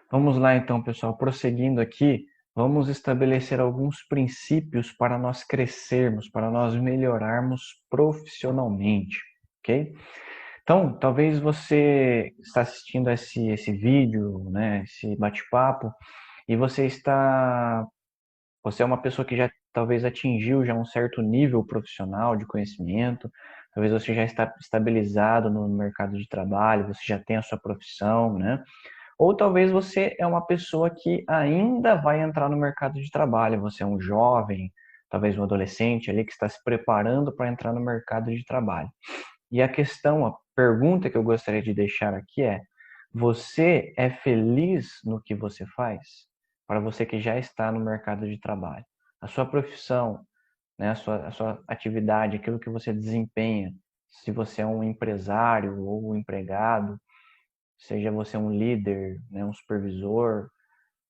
Vamos lá então, pessoal, prosseguindo aqui, vamos estabelecer alguns princípios para nós crescermos, para nós melhorarmos profissionalmente, ok? Então, talvez você está assistindo esse vídeo, né, esse bate-papo, e você é uma pessoa que já talvez atingiu já um certo nível profissional de conhecimento, talvez você já está estabilizado no mercado de trabalho, você já tem a sua profissão, né? Ou talvez você é uma pessoa que ainda vai entrar no mercado de trabalho, você é um jovem, talvez um adolescente ali que está se preparando para entrar no mercado de trabalho. E a pergunta que eu gostaria de deixar aqui é: você é feliz no que você faz? Para você que já está no mercado de trabalho. A sua profissão, né, a sua atividade, aquilo que você desempenha, se você é um empresário ou um empregado, seja você um líder, né, um supervisor,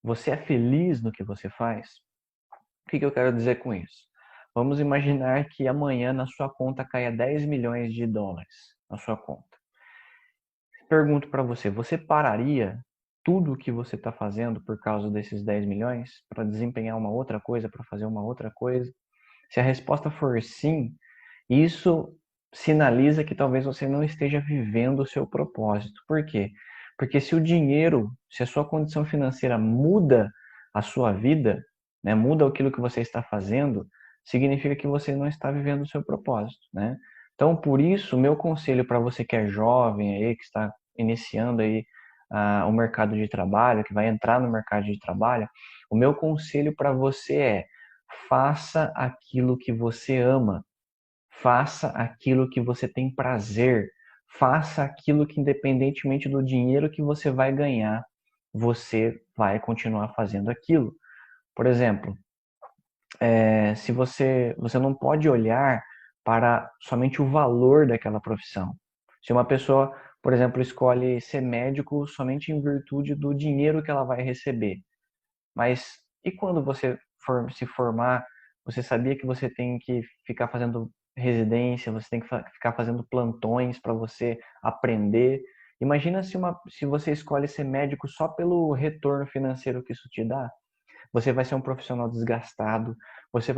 você é feliz no que você faz? O que eu quero dizer com isso? Vamos imaginar que amanhã na sua conta caia 10 milhões de dólares na sua conta. Pergunto para você, você pararia tudo o que você está fazendo por causa desses 10 milhões para desempenhar uma outra coisa, para fazer uma outra coisa? Se a resposta for sim, isso sinaliza que talvez você não esteja vivendo o seu propósito. Por quê? Porque se o dinheiro, se a sua condição financeira muda a sua vida, né, muda aquilo que você está fazendo, significa que você não está vivendo o seu propósito, né? Então, por isso, o meu conselho para você que é jovem aí, que está iniciando aí o mercado de trabalho, que vai entrar no mercado de trabalho, o meu conselho para você é: faça aquilo que você ama. Faça aquilo que você tem prazer. Faça aquilo que, independentemente do dinheiro que você vai ganhar, você vai continuar fazendo aquilo. Por exemplo, se você não pode olhar para somente o valor daquela profissão. Se uma pessoa, por exemplo, escolhe ser médico somente em virtude do dinheiro que ela vai receber, mas e quando você for se formar, você sabia que você tem que ficar fazendo residência, você tem que ficar fazendo plantões para você aprender. Imagina se você escolhe ser médico só pelo retorno financeiro que isso te dá. Você vai ser um profissional desgastado, você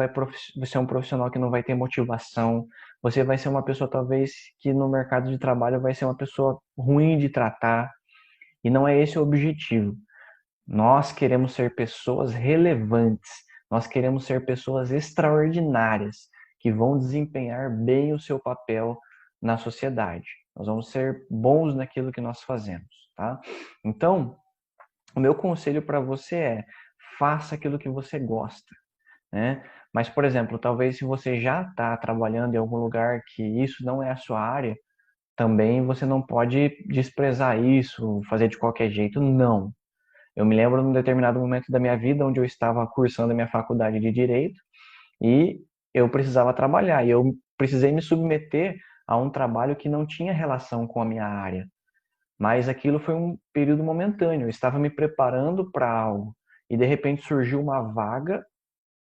ser um profissional que não vai ter motivação, você vai ser uma pessoa talvez que no mercado de trabalho vai ser uma pessoa ruim de tratar, e não é esse o objetivo. Nós queremos ser pessoas relevantes, nós queremos ser pessoas extraordinárias, que vão desempenhar bem o seu papel na sociedade. Nós vamos ser bons naquilo que nós fazemos, tá? Então, o meu conselho para você é: faça aquilo que você gosta, né? Mas, por exemplo, talvez se você já está trabalhando em algum lugar que isso não é a sua área, também você não pode desprezar isso, fazer de qualquer jeito, não. Eu me lembro num determinado momento da minha vida onde eu estava cursando a minha faculdade de Direito e eu precisava trabalhar. E eu precisei me submeter a um trabalho que não tinha relação com a minha área. Mas aquilo foi um período momentâneo. Eu estava me preparando para algo e de repente surgiu uma vaga,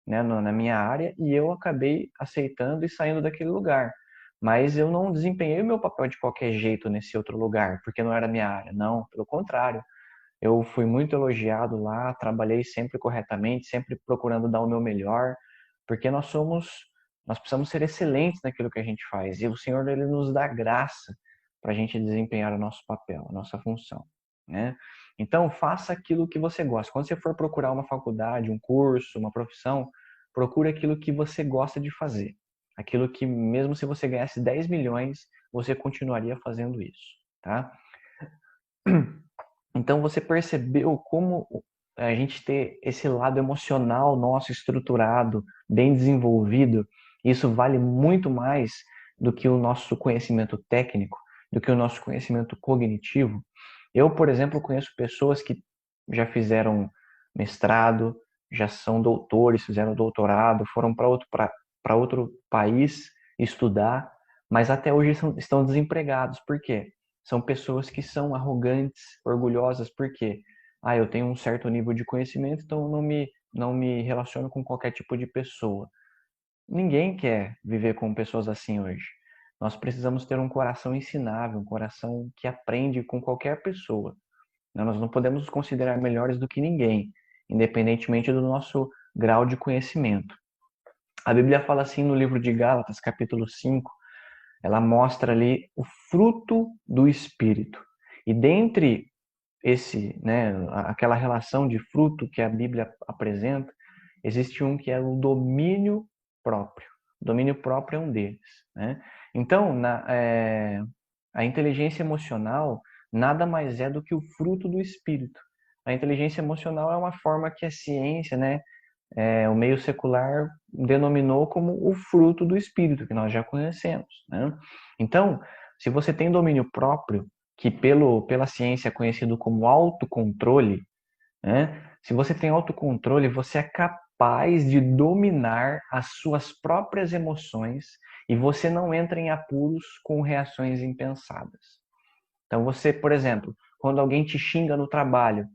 né, na minha área e eu acabei aceitando e saindo daquele lugar. Mas eu não desempenhei o meu papel de qualquer jeito nesse outro lugar, porque não era minha área. Não, pelo contrário. Eu fui muito elogiado lá, trabalhei sempre corretamente, sempre procurando dar o meu melhor, porque nós precisamos ser excelentes naquilo que a gente faz. E o Senhor, ele nos dá graça para a gente desempenhar o nosso papel, a nossa função, né? Então, faça aquilo que você gosta. Quando você for procurar uma faculdade, um curso, uma profissão, procure aquilo que você gosta de fazer. Aquilo que, mesmo se você ganhasse 10 milhões, você continuaria fazendo isso, tá? Então você percebeu como a gente ter esse lado emocional nosso estruturado, bem desenvolvido, isso vale muito mais do que o nosso conhecimento técnico, do que o nosso conhecimento cognitivo. Eu, por exemplo, conheço pessoas que já fizeram mestrado, já são doutores, fizeram doutorado, foram para outro país estudar, mas até hoje estão desempregados. Por quê? São pessoas que são arrogantes, orgulhosas, porque eu tenho um certo nível de conhecimento, então eu não me relaciono com qualquer tipo de pessoa. Ninguém quer viver com pessoas assim hoje. Nós precisamos ter um coração ensinável, um coração que aprende com qualquer pessoa, né? Nós não podemos nos considerar melhores do que ninguém, independentemente do nosso grau de conhecimento. A Bíblia fala assim no livro de Gálatas, capítulo 5, ela mostra ali o fruto do Espírito. E dentre aquela relação de fruto que a Bíblia apresenta, existe um que é o domínio próprio. O domínio próprio é um deles, né? Então, a inteligência emocional nada mais é do que o fruto do Espírito. A inteligência emocional é uma forma que a ciência, né, o meio secular denominou como o fruto do Espírito, que nós já conhecemos, né? Então, se você tem domínio próprio, que pela ciência é conhecido como autocontrole, né? Se você tem autocontrole, você é capaz de dominar as suas próprias emoções e você não entra em apuros com reações impensadas. Então, você, por exemplo, quando alguém te xinga no trabalho,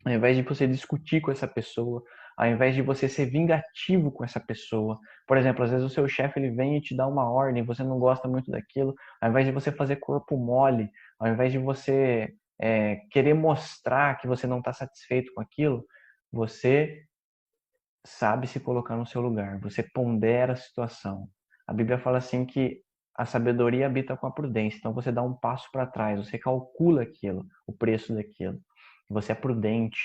ao invés de você discutir com essa pessoa, ao invés de você ser vingativo com essa pessoa, por exemplo, às vezes o seu chefe ele vem e te dá uma ordem, você não gosta muito daquilo, ao invés de você fazer corpo mole, ao invés de você querer mostrar que você não está satisfeito com aquilo, você sabe se colocar no seu lugar, você pondera a situação. A Bíblia fala assim que a sabedoria habita com a prudência, então você dá um passo para trás, você calcula aquilo, o preço daquilo, você é prudente,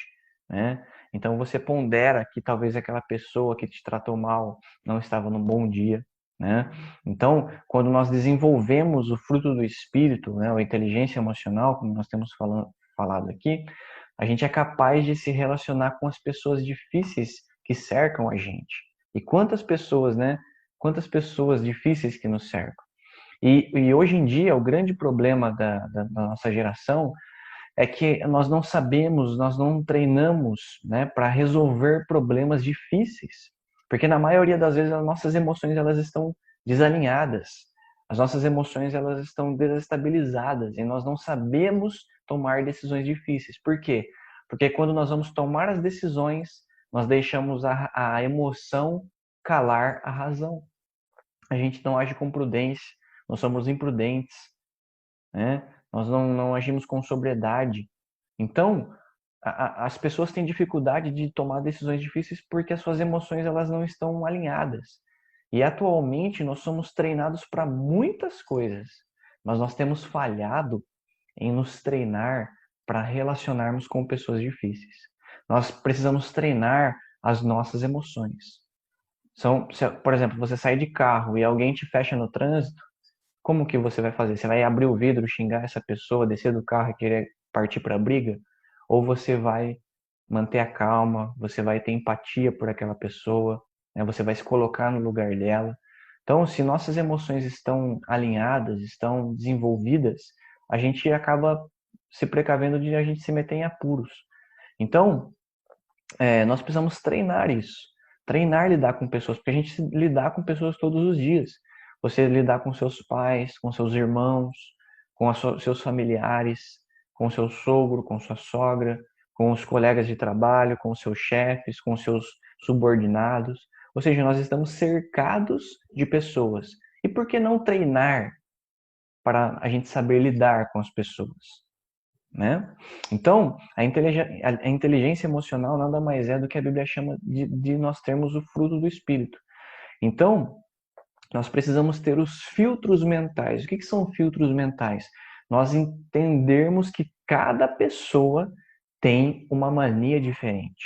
né? Então você pondera que talvez aquela pessoa que te tratou mal não estava num bom dia, né? Então, quando nós desenvolvemos o fruto do espírito, né, a inteligência emocional, como nós temos falado aqui, a gente é capaz de se relacionar com as pessoas difíceis que cercam a gente. E quantas pessoas, né? Quantas pessoas difíceis que nos cercam. E hoje em dia, o grande problema da nossa geração é que nós não sabemos, nós não treinamos, né, para resolver problemas difíceis. Porque na maioria das vezes as nossas emoções elas estão desalinhadas. As nossas emoções elas estão desestabilizadas e nós não sabemos tomar decisões difíceis. Por quê? Porque quando nós vamos tomar as decisões, nós deixamos a emoção calar a razão. A gente não age com prudência, nós somos imprudentes, né? Nós não agimos com sobriedade. Então, as pessoas têm dificuldade de tomar decisões difíceis porque as suas emoções elas não estão alinhadas. E atualmente nós somos treinados para muitas coisas, mas nós temos falhado em nos treinar para relacionarmos com pessoas difíceis. Nós precisamos treinar as nossas emoções. Por exemplo, você sai de carro e alguém te fecha no trânsito, como que você vai fazer? Você vai abrir o vidro, xingar essa pessoa, descer do carro e querer partir para a briga? Ou você vai manter a calma, você vai ter empatia por aquela pessoa, né? Você vai se colocar no lugar dela. Então, se nossas emoções estão alinhadas, estão desenvolvidas, a gente acaba se precavendo de a gente se meter em apuros. Então, nós precisamos treinar isso. Treinar lidar com pessoas, porque a gente lidar com pessoas todos os dias. Você lidar com seus pais, com seus irmãos, com seus familiares, com seu sogro, com sua sogra, com os colegas de trabalho, com seus chefes, com seus subordinados. Ou seja, nós estamos cercados de pessoas. E por que não treinar para a gente saber lidar com as pessoas? Né? Então, a inteligência emocional nada mais é do que a Bíblia chama de nós termos o fruto do Espírito. Então, nós precisamos ter os filtros mentais. O que são filtros mentais? Nós entendermos que cada pessoa tem uma mania diferente.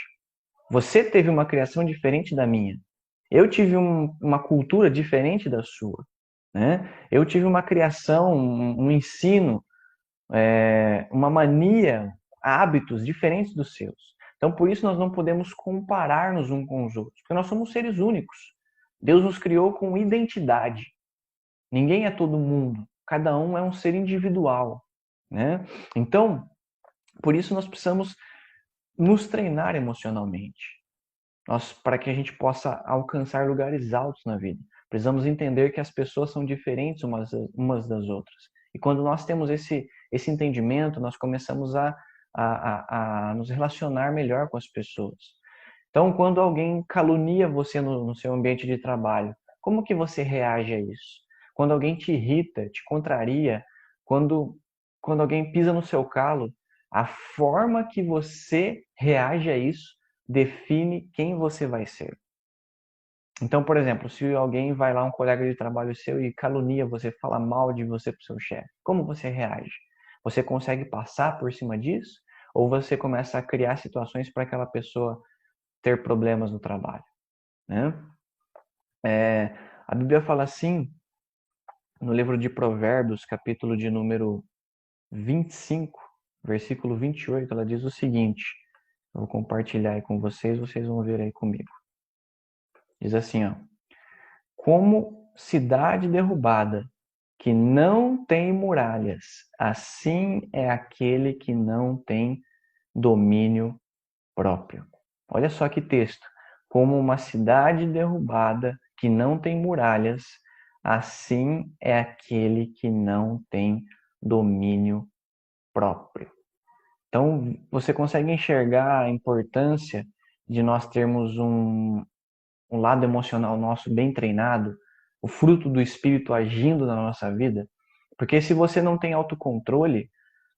Você teve uma criação diferente da minha. Eu tive uma cultura diferente da sua. Né? Eu tive uma criação, um ensino uma mania, hábitos diferentes dos seus. Então, por isso nós não podemos comparar-nos uns com os outros, porque nós somos seres únicos. Deus nos criou com identidade. Ninguém é todo mundo. Cada um é um ser individual, né? Então, por isso nós precisamos nos treinar emocionalmente. Para que a gente possa alcançar lugares altos na vida. Precisamos entender que as pessoas são diferentes umas das outras. E quando nós temos esse entendimento, nós começamos a nos relacionar melhor com as pessoas. Então, quando alguém calunia você no seu ambiente de trabalho, como que você reage a isso? Quando alguém te irrita, te contraria, quando alguém pisa no seu calo, A forma que você reage a isso define quem você vai ser. Então, por exemplo, se alguém vai lá, um colega de trabalho seu, e calunia você, fala mal de você para o seu chefe, como você reage? Você consegue passar por cima disso? Ou você começa a criar situações para aquela pessoa ter problemas no trabalho, né? A Bíblia fala assim, no livro de Provérbios, capítulo de número 25, versículo 28, ela diz o seguinte, eu vou compartilhar aí com vocês, vocês vão ver aí comigo. Diz assim, ó, como cidade derrubada, que não tem muralhas, assim é aquele que não tem domínio próprio. Olha só que texto. Como uma cidade derrubada que não tem muralhas, assim é aquele que não tem domínio próprio. Então, você consegue enxergar a importância de nós termos um lado emocional nosso bem treinado, o fruto do espírito agindo na nossa vida? Porque se você não tem autocontrole,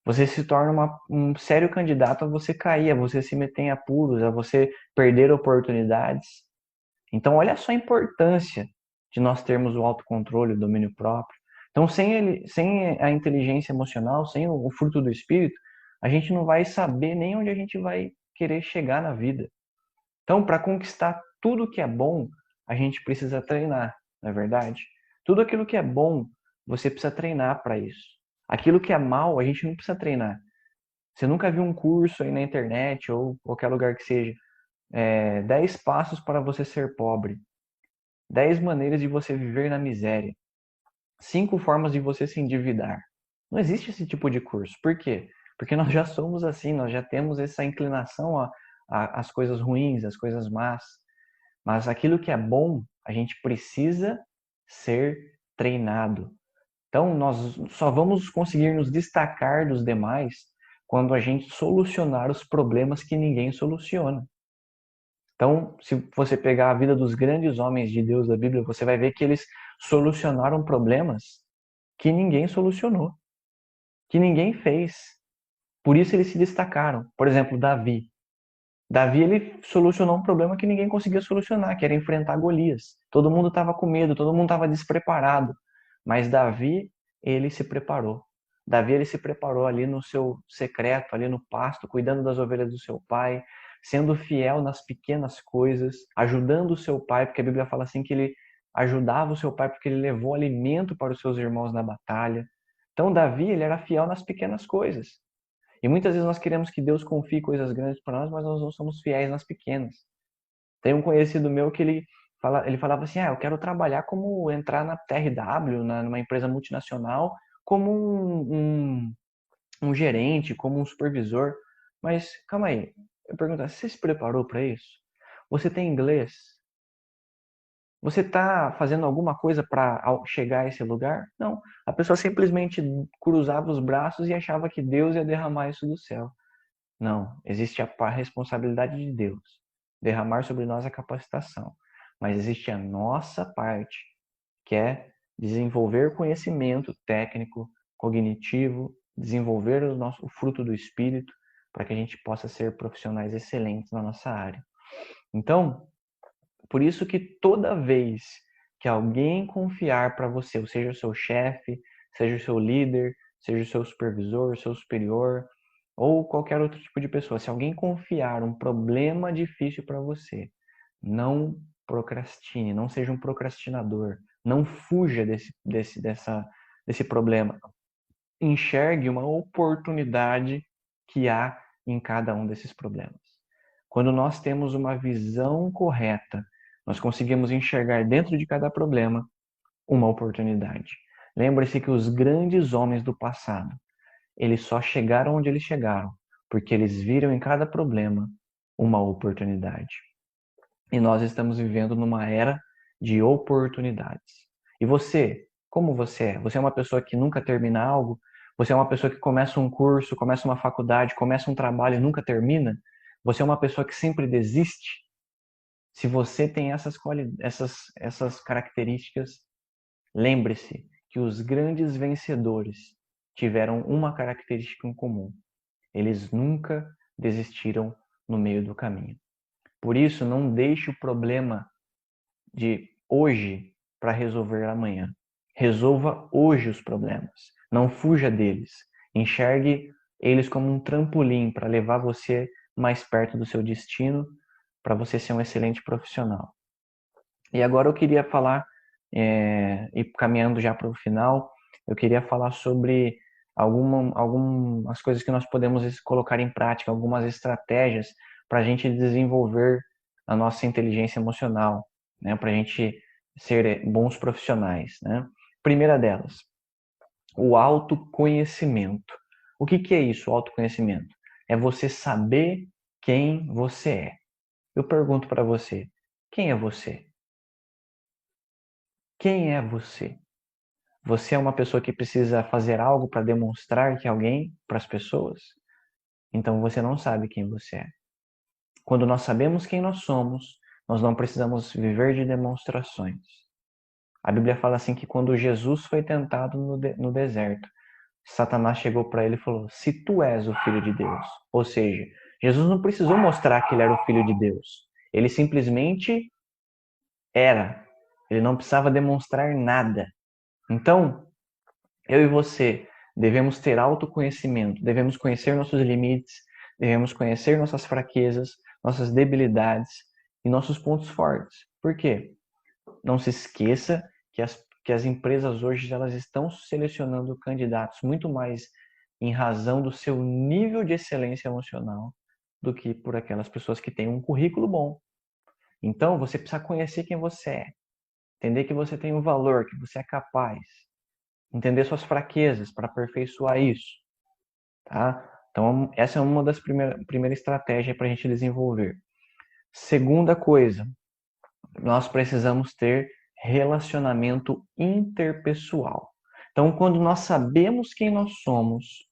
você se torna um sério candidato a você cair, a você se meter em apuros, a você perder oportunidades. Então, olha só a importância de nós termos o autocontrole, o domínio próprio. Então, sem a inteligência emocional, sem o fruto do espírito, a gente não vai saber nem onde a gente vai querer chegar na vida. Então, para conquistar tudo que é bom, a gente precisa treinar, não é verdade? Tudo aquilo que é bom, você precisa treinar para isso. Aquilo que é mal, a gente não precisa treinar. Você nunca viu um curso aí na internet ou qualquer lugar que seja, 10 passos para você ser pobre, 10 maneiras de você viver na miséria, 5 formas de você se endividar. Não existe esse tipo de curso. Por quê? Porque nós já somos assim, nós já temos essa inclinação às coisas ruins, às coisas más. Mas aquilo que é bom, a gente precisa ser treinado. Então, nós só vamos conseguir nos destacar dos demais quando a gente solucionar os problemas que ninguém soluciona. Então, se você pegar a vida dos grandes homens de Deus da Bíblia, você vai ver que eles solucionaram problemas que ninguém solucionou, que ninguém fez. Por isso eles se destacaram. Por exemplo, Davi. Davi ele solucionou um problema que ninguém conseguia solucionar, que era enfrentar Golias. Todo mundo estava com medo, todo mundo estava despreparado. Mas Davi, ele se preparou. Davi ele se preparou ali no seu secreto, ali no pasto, cuidando das ovelhas do seu pai, sendo fiel nas pequenas coisas, ajudando o seu pai, porque a Bíblia fala assim que ele ajudava o seu pai porque ele levou alimento para os seus irmãos na batalha. Então Davi, ele era fiel nas pequenas coisas. E muitas vezes nós queremos que Deus confie coisas grandes para nós, mas nós não somos fiéis nas pequenas. Tem um conhecido meu que ele falava assim, eu quero trabalhar como entrar na TRW, numa empresa multinacional, como um gerente, como um supervisor. Mas calma aí, eu pergunto, você se preparou para isso? Você tem inglês? Você está fazendo alguma coisa para chegar a esse lugar? Não. A pessoa simplesmente cruzava os braços e achava que Deus ia derramar isso do céu. Não, existe a responsabilidade de Deus, derramar sobre nós a capacitação. Mas existe a nossa parte, que é desenvolver conhecimento técnico, cognitivo, desenvolver o fruto do Espírito, para que a gente possa ser profissionais excelentes na nossa área. Então, por isso que toda vez que alguém confiar para você, ou seja o seu chefe, seja o seu líder, seja o seu supervisor, o seu superior, ou qualquer outro tipo de pessoa, se alguém confiar um problema difícil para você, não procrastine, não seja um procrastinador, não fuja desse problema. Enxergue uma oportunidade que há em cada um desses problemas. Quando nós temos uma visão correta, nós conseguimos enxergar dentro de cada problema uma oportunidade. Lembre-se que os grandes homens do passado, eles só chegaram onde eles chegaram, porque eles viram em cada problema uma oportunidade. E nós estamos vivendo numa era de oportunidades. E você, como você é? Você é uma pessoa que nunca termina algo? Você é uma pessoa que começa um curso, começa uma faculdade, começa um trabalho e nunca termina? Você é uma pessoa que sempre desiste? Se você tem essas características, lembre-se que os grandes vencedores tiveram uma característica em comum. Eles nunca desistiram no meio do caminho. Por isso, não deixe o problema de hoje para resolver amanhã. Resolva hoje os problemas. Não fuja deles. Enxergue eles como um trampolim para levar você mais perto do seu destino, para você ser um excelente profissional. E agora eu queria falar, e caminhando já para o final, eu queria falar sobre algumas coisas que nós podemos colocar em prática, algumas estratégias para a gente desenvolver a nossa inteligência emocional, né? Para a gente ser bons profissionais, né? Primeira delas, o autoconhecimento. O que é isso, o autoconhecimento? É você saber quem você é. Eu pergunto para você, quem é você? Quem é você? Você é uma pessoa que precisa fazer algo para demonstrar que é alguém para as pessoas? Então você não sabe quem você é. Quando nós sabemos quem nós somos, nós não precisamos viver de demonstrações. A Bíblia fala assim que quando Jesus foi tentado no deserto, Satanás chegou para ele e falou: "Se tu és o filho de Deus". Ou seja, Jesus não precisou mostrar que ele era o filho de Deus. Ele simplesmente era. Ele não precisava demonstrar nada. Então, eu e você devemos ter autoconhecimento, devemos conhecer nossos limites, devemos conhecer nossas fraquezas, nossas debilidades e nossos pontos fortes. Por quê? Não se esqueça que as empresas hoje elas estão selecionando candidatos muito mais em razão do seu nível de excelência emocional do que por aquelas pessoas que têm um currículo bom. Então, você precisa conhecer quem você é, entender que você tem um valor, que você é capaz, entender suas fraquezas para aperfeiçoar isso, tá? Então, essa é uma das primeiras estratégias para a gente desenvolver. Segunda coisa, nós precisamos ter relacionamento interpessoal. Então, quando nós sabemos quem nós somos,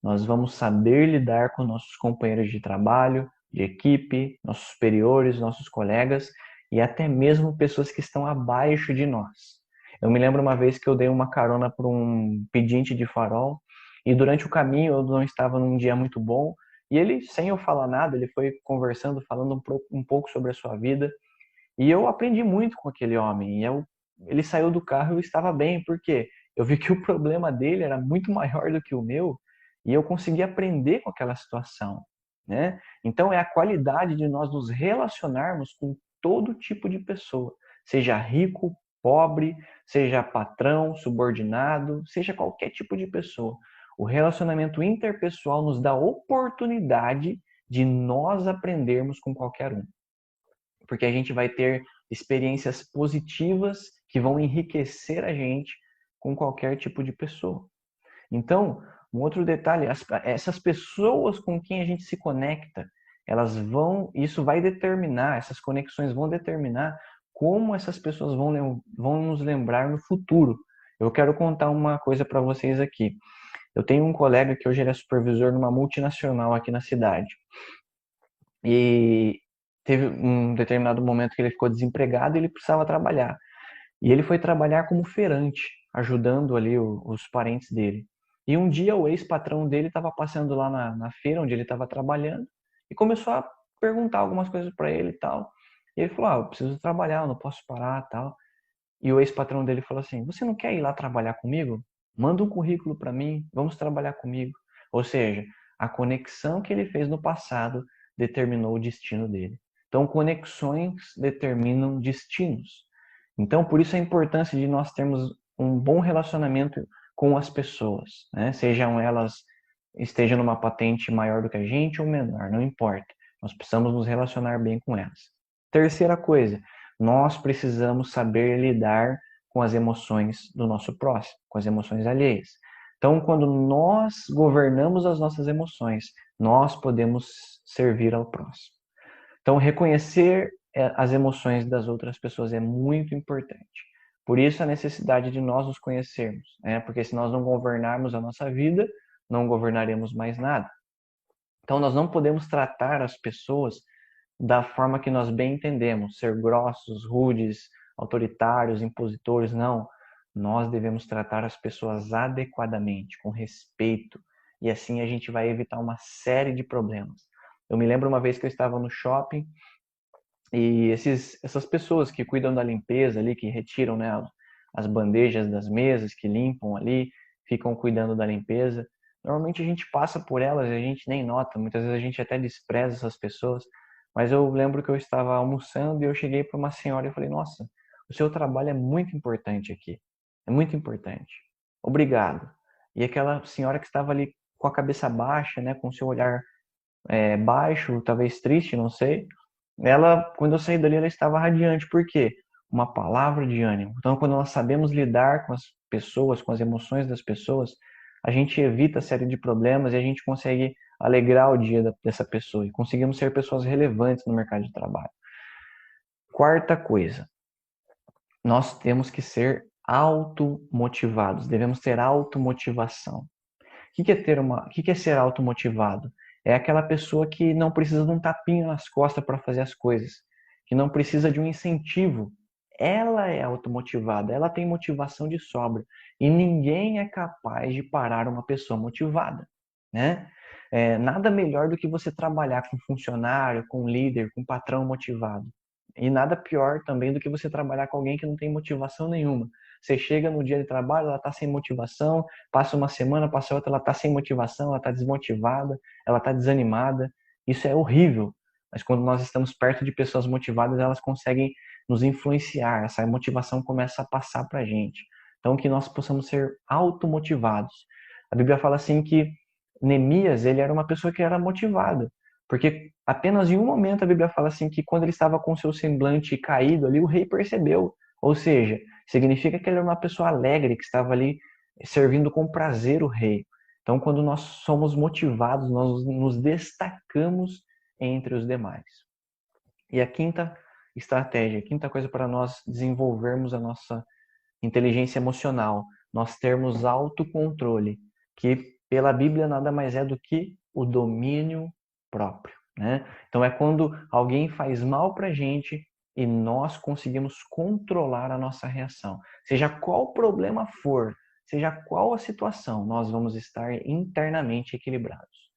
nós vamos saber lidar com nossos companheiros de trabalho, de equipe, nossos superiores, nossos colegas e até mesmo pessoas que estão abaixo de nós. Eu me lembro uma vez que eu dei uma carona para um pedinte de farol e durante o caminho eu não estava num dia muito bom e ele, sem eu falar nada, ele foi conversando, falando um pouco sobre a sua vida e eu aprendi muito com aquele homem. Ele saiu do carro e eu estava bem, porque eu vi que o problema dele era muito maior do que o meu e eu consegui aprender com aquela situação, né? Então é a qualidade de nós nos relacionarmos com todo tipo de pessoa, seja rico, pobre, seja patrão, subordinado, seja qualquer tipo de pessoa. O relacionamento interpessoal nos dá a oportunidade de nós aprendermos com qualquer um, porque a gente vai ter experiências positivas que vão enriquecer a gente com qualquer tipo de pessoa. Então, um outro detalhe, essas pessoas com quem a gente se conecta, isso vai determinar, essas conexões vão determinar como essas pessoas vão nos lembrar no futuro. Eu quero contar uma coisa para vocês aqui. Eu tenho um colega que hoje ele é supervisor numa multinacional aqui na cidade. E teve um determinado momento que ele ficou desempregado e ele precisava trabalhar. E ele foi trabalhar como feirante, ajudando ali os parentes dele. E um dia o ex-patrão dele estava passando lá na feira onde ele estava trabalhando e começou a perguntar algumas coisas para ele e tal. E ele falou: eu preciso trabalhar, eu não posso parar tal. E o ex-patrão dele falou assim: você não quer ir lá trabalhar comigo? Manda um currículo para mim, vamos trabalhar comigo. Ou seja, a conexão que ele fez no passado determinou o destino dele. Então, conexões determinam destinos. Então, por isso a importância de nós termos um bom relacionamento com as pessoas, né? Sejam elas estejam numa patente maior do que a gente ou menor, não importa. Nós precisamos nos relacionar bem com elas. Terceira coisa, nós precisamos saber lidar com as emoções do nosso próximo, com as emoções alheias. Então, quando nós governamos as nossas emoções, nós podemos servir ao próximo. Então, reconhecer as emoções das outras pessoas é muito importante. Por isso, a necessidade de nós nos conhecermos, né? Porque se nós não governarmos a nossa vida, não governaremos mais nada. Então, nós não podemos tratar as pessoas da forma que nós bem entendemos, ser grossos, rudes, autoritários, impositores, não. Nós devemos tratar as pessoas adequadamente, com respeito E assim a gente vai evitar uma série de problemas. Eu me lembro uma vez que eu estava no shopping e essas pessoas que cuidam da limpeza ali, que retiram, né, as bandejas das mesas, que limpam ali, ficam cuidando da limpeza. Normalmente a gente passa por elas e a gente nem nota, muitas vezes a gente até despreza essas pessoas. Mas eu lembro que eu estava almoçando e eu cheguei para uma senhora e falei: Nossa, o seu trabalho é muito importante aqui, é muito importante. Obrigado. E aquela senhora que estava ali com a cabeça baixa, né, com o seu olhar baixo, talvez triste, não sei. Ela, quando eu saí dali, ela estava radiante. Por quê? Uma palavra de ânimo. Então, quando nós sabemos lidar com as pessoas, com as emoções das pessoas, a gente evita a série de problemas e a gente consegue alegrar o dia dessa pessoa e conseguimos ser pessoas relevantes no mercado de trabalho. Quarta coisa, nós temos que ser automotivados, devemos ter automotivação. O que é ser automotivado? É aquela pessoa que não precisa de um tapinha nas costas para fazer as coisas, que não precisa de um incentivo. Ela é automotivada, ela tem motivação de sobra. E ninguém é capaz de parar uma pessoa motivada, né? Nada melhor do que você trabalhar com funcionário, com líder, com patrão motivado. E nada pior também do que você trabalhar com alguém que não tem motivação nenhuma. Você chega no dia de trabalho, ela está sem motivação, passa uma semana, passa outra, ela está sem motivação, ela está desmotivada, ela está desanimada. Isso é horrível. Mas quando nós estamos perto de pessoas motivadas, elas conseguem nos influenciar. Essa motivação começa a passar para a gente. Então, que nós possamos ser automotivados. A Bíblia fala assim que Neemias, ele era uma pessoa que era motivada. Porque apenas em um momento a Bíblia fala assim que quando ele estava com seu semblante caído ali, o rei percebeu. Ou seja, significa que ele era uma pessoa alegre, que estava ali servindo com prazer o rei. Então, quando nós somos motivados, nós nos destacamos entre os demais. E a quinta estratégia, a quinta coisa para nós desenvolvermos a nossa inteligência emocional, nós termos autocontrole, que pela Bíblia nada mais é do que o domínio próprio, né? Então é quando alguém faz mal para a gente e nós conseguimos controlar a nossa reação. Seja qual o problema for, seja qual a situação, nós vamos estar internamente equilibrados.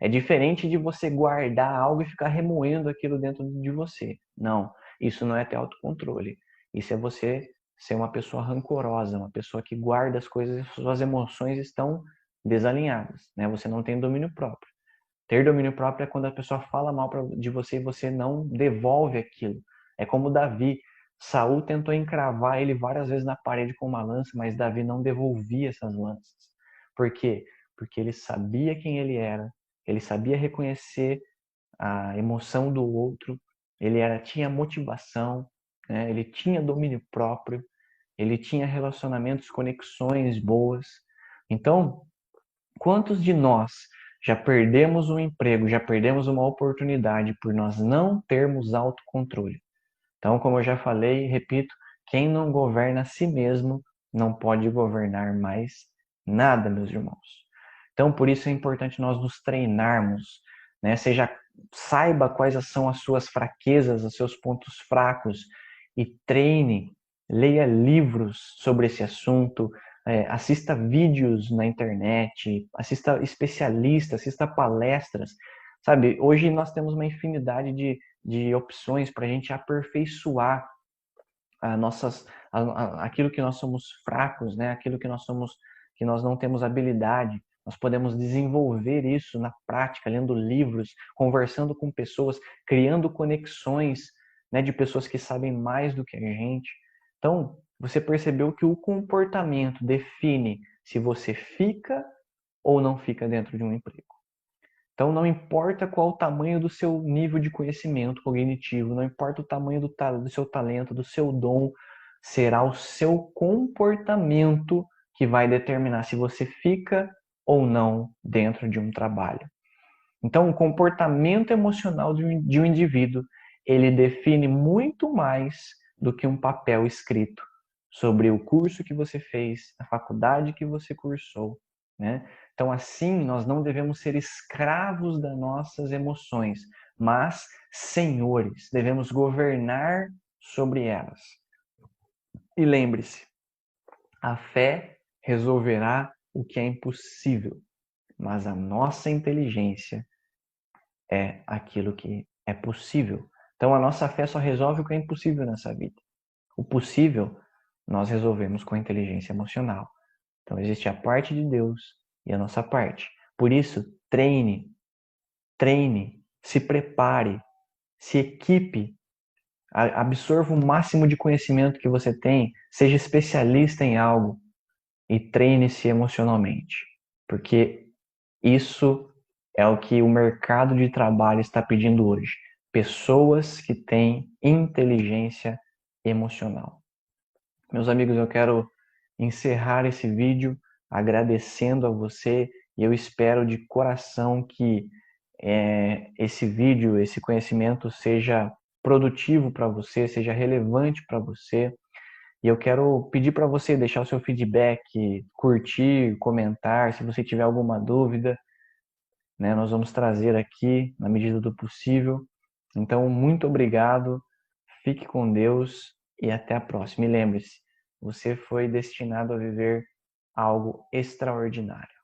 É diferente de você guardar algo e ficar remoendo aquilo dentro de você. Não, isso não é ter autocontrole. Isso é você ser uma pessoa rancorosa, uma pessoa que guarda as coisas e suas emoções estão desalinhadas, né? Você não tem domínio próprio. Ter domínio próprio é quando a pessoa fala mal de você e você não devolve aquilo. É como Davi. Saul tentou encravar ele várias vezes na parede com uma lança, mas Davi não devolvia essas lanças. Por quê? Porque ele sabia quem ele era, ele sabia reconhecer a emoção do outro, tinha motivação, né? Ele tinha domínio próprio, ele tinha relacionamentos, conexões boas. Então, quantos de nós já perdemos um emprego, já perdemos uma oportunidade por nós não termos autocontrole? Então, como eu já falei, repito, quem não governa a si mesmo não pode governar mais nada, meus irmãos. Então, por isso é importante nós nos treinarmos, né? Seja saiba quais são as suas fraquezas, os seus pontos fracos e treine, leia livros sobre esse assunto, assista vídeos na internet, assista especialistas, assista palestras. Sabe, hoje nós temos uma infinidade de opções para a gente aperfeiçoar aquilo que nós somos fracos, né? Aquilo que nós somos, que nós não temos habilidade. Nós podemos desenvolver isso na prática, lendo livros, conversando com pessoas, criando conexões, né, de pessoas que sabem mais do que a gente. Então, você percebeu que o comportamento define se você fica ou não fica dentro de um emprego. Então, não importa qual o tamanho do seu nível de conhecimento cognitivo, não importa o tamanho do seu talento, do seu dom, será o seu comportamento que vai determinar se você fica ou não dentro de um trabalho. Então, o comportamento emocional de um indivíduo, ele define muito mais do que um papel escrito sobre o curso que você fez, a faculdade que você cursou, né? Então, assim, nós não devemos ser escravos das nossas emoções, mas senhores, devemos governar sobre elas. E lembre-se, a fé resolverá o que é impossível. mas a nossa inteligência é aquilo que é possível. Então a nossa fé só resolve o que é impossível nessa vida. O possível nós resolvemos com a inteligência emocional. Então existe a parte de Deus e a nossa parte. Por isso, treine, se prepare, se equipe, absorva o máximo de conhecimento que você tem, seja especialista em algo e treine-se emocionalmente. Porque isso é o que o mercado de trabalho está pedindo hoje. Pessoas que têm inteligência emocional. Meus amigos, eu quero encerrar esse vídeo agradecendo a você e eu espero de coração que esse vídeo, esse conhecimento seja produtivo para você, seja relevante para você. E eu quero pedir para você deixar o seu feedback, curtir, comentar, se você tiver alguma dúvida, né? Nós vamos trazer aqui na medida do possível. Então, muito obrigado, fique com Deus e até a próxima. E lembre-se, você foi destinado a viver algo extraordinário.